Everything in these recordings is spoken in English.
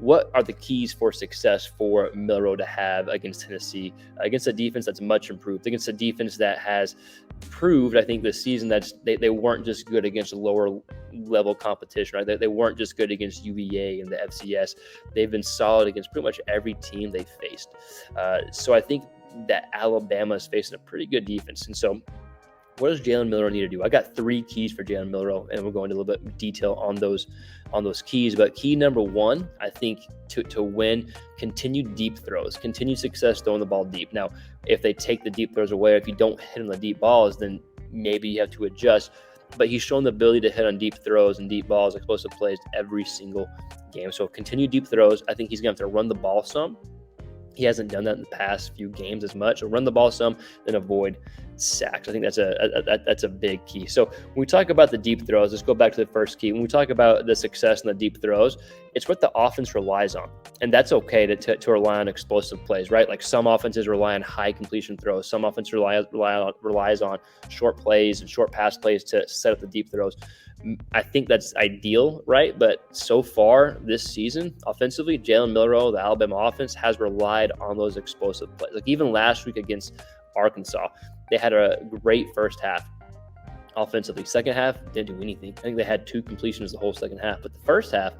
what are the keys for success for Milroe to have against Tennessee, against a defense that's much improved, against a defense that has proved, I think, this season that they weren't just good against lower level competition, right? They weren't just good against UVA and the FCS. They've been solid against pretty much every team they faced. So I think that Alabama is facing a pretty good defense. And so what does Jalen Milroe need to do? I got 3 keys for Jalen Milroe, and we'll go into a little bit of detail on those keys. But key number 1, I think, to win, continued deep throws, continued success throwing the ball deep. Now, if they take the deep throws away, if you don't hit on the deep balls, then maybe you have to adjust. But he's shown the ability to hit on deep throws and deep balls, explosive plays every single game. So continue deep throws. I think he's going to have to run the ball some. He hasn't done that in the past few games as much. So run the ball some, then avoid sacks. I think that's a big key. So when we talk about the deep throws, let's go back to the first key. When we talk about the success in the deep throws, it's what the offense relies on. And that's okay to rely on explosive plays, right? Like some offenses rely on high completion throws. Some offenses relies on short plays and short pass plays to set up the deep throws. I think that's ideal, right? But so far this season, offensively, Jalen Milroe, the Alabama offense, has relied on those explosive plays. Like even last week against Arkansas, they had a great first half offensively. Second half, didn't do anything. I think they had 2 completions the whole second half. But the first half,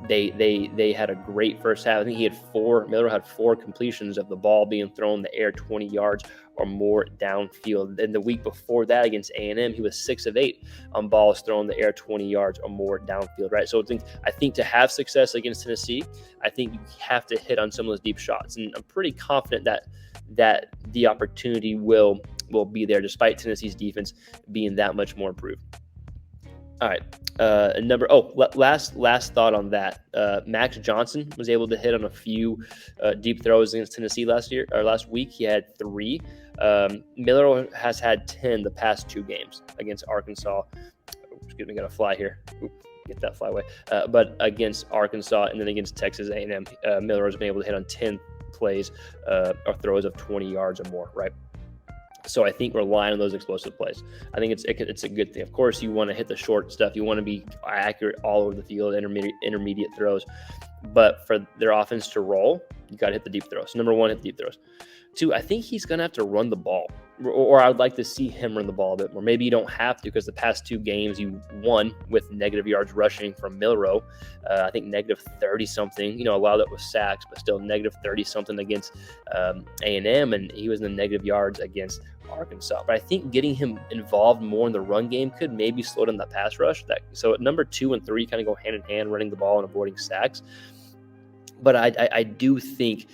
they had a great first half. I think Milroe had 4 completions of the ball being thrown in the air 20 yards or more downfield. And the week before that against A&M, he was 6 of 8 on balls thrown in the air 20 yards or more downfield, right? So I think to have success against Tennessee, I think you have to hit on some of those deep shots. And I'm pretty confident that the opportunity will be there despite Tennessee's defense being that much more improved. All right. Last thought on that. Max Johnson was able to hit on a few deep throws against Tennessee last week. He had 3. Milroe has had 10 the past 2 games against Arkansas. Excuse me, got a fly here. Get that fly away. But against Arkansas and then against Texas A&M, Milroe has been able to hit on 10 plays or throws of 20 yards or more, right? So I think relying on those explosive plays, I think it's a good thing. Of course, you want to hit the short stuff. You want to be accurate all over the field, intermediate throws. But for their offense to roll, you got to hit the deep throws. Number 1, hit the deep throws. 2, I think he's going to have to run the ball, or I would like to see him run the ball a bit more. Maybe you don't have to because the past 2 games you won with negative yards rushing from Milroe. I think negative 30-something. A lot of that was sacks, but still negative 30-something against A&M, and he was in the negative yards against Arkansas. But I think getting him involved more in the run game could maybe slow down that pass rush. So at number 2 and 3 kind of go hand in hand, running the ball and avoiding sacks. But I do think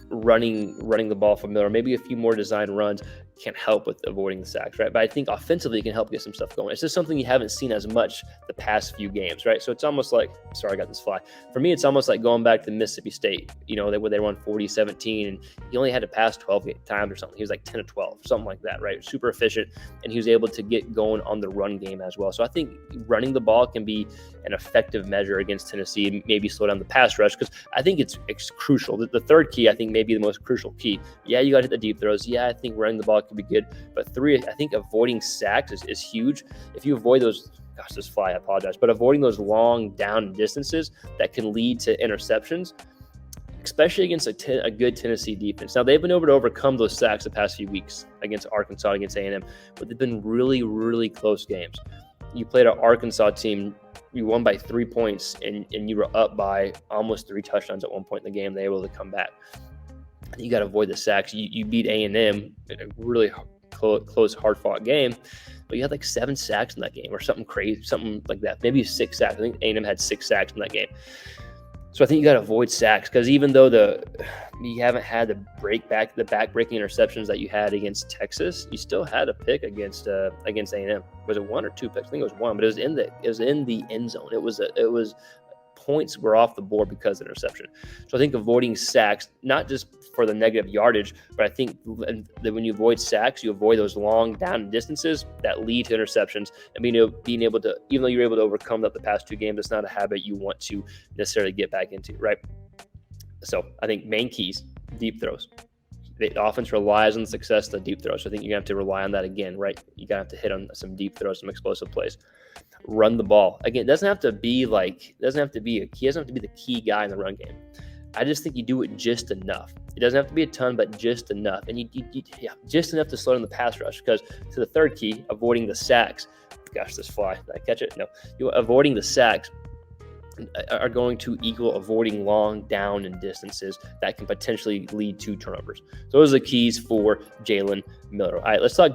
running the ball from Milroe, maybe a few more design runs can help with avoiding the sacks, right? But I think offensively it can help get some stuff going. It's just something you haven't seen as much the past few games, right? So it's almost like, sorry, I got this fly. For me, it's almost like going back to Mississippi State, where they won 40-17 and he only had to pass 12 times or something. He was like 10 to 12, something like that, right? Super efficient, and he was able to get going on the run game as well. So I think running the ball can be an effective measure against Tennessee and maybe slow down the pass rush, because I think it's crucial. The third key, I think, may be the most crucial key. Yeah, you got to hit the deep throws. Yeah, I think running the ball could be good. But 3, I think avoiding sacks is huge. If you avoid those, this fly, I apologize, but avoiding those long down distances that can lead to interceptions, especially against a good Tennessee defense. Now, they've been able to overcome those sacks the past few weeks against Arkansas, against A&M, but they've been really, really close games. You played an Arkansas team, you won by 3 points, and you were up by almost 3 touchdowns at one point in the game. They were able to come back. You got to avoid the sacks. You beat A&M in a really close, hard-fought game, but you had like 7 sacks in that game or something crazy, something like that. Maybe 6 sacks. I think A&M had 6 sacks in that game. So I think you got to avoid sacks, because even though you haven't had the back-breaking interceptions that you had against Texas, you still had a pick against A&M. Was it 1 or 2 picks? I think it was 1, but it was in the end zone. It was points were off the board because of interception. So I think avoiding sacks, not just for the negative yardage, but I think that when you avoid sacks, you avoid those long down distances that lead to interceptions. And being able to, even though you're able to overcome that the past 2 games, it's not a habit you want to necessarily get back into, right? So I think main keys, deep throws. The offense relies on the success of the deep throws. So I think you're going to have to rely on that again, right? You're going to have to hit on some deep throws, some explosive plays. run the ball. Again, it doesn't have to be the key guy in the run game. I just think you do it just enough. It doesn't have to be a ton, but just enough. And just enough to slow down the pass rush, because to the third key, avoiding the sacks. Gosh, this fly. Did I catch it? No. Avoiding the sacks are going to equal avoiding long down and distances that can potentially lead to turnovers. Those are the keys for Jalen Milroe. All right, let's talk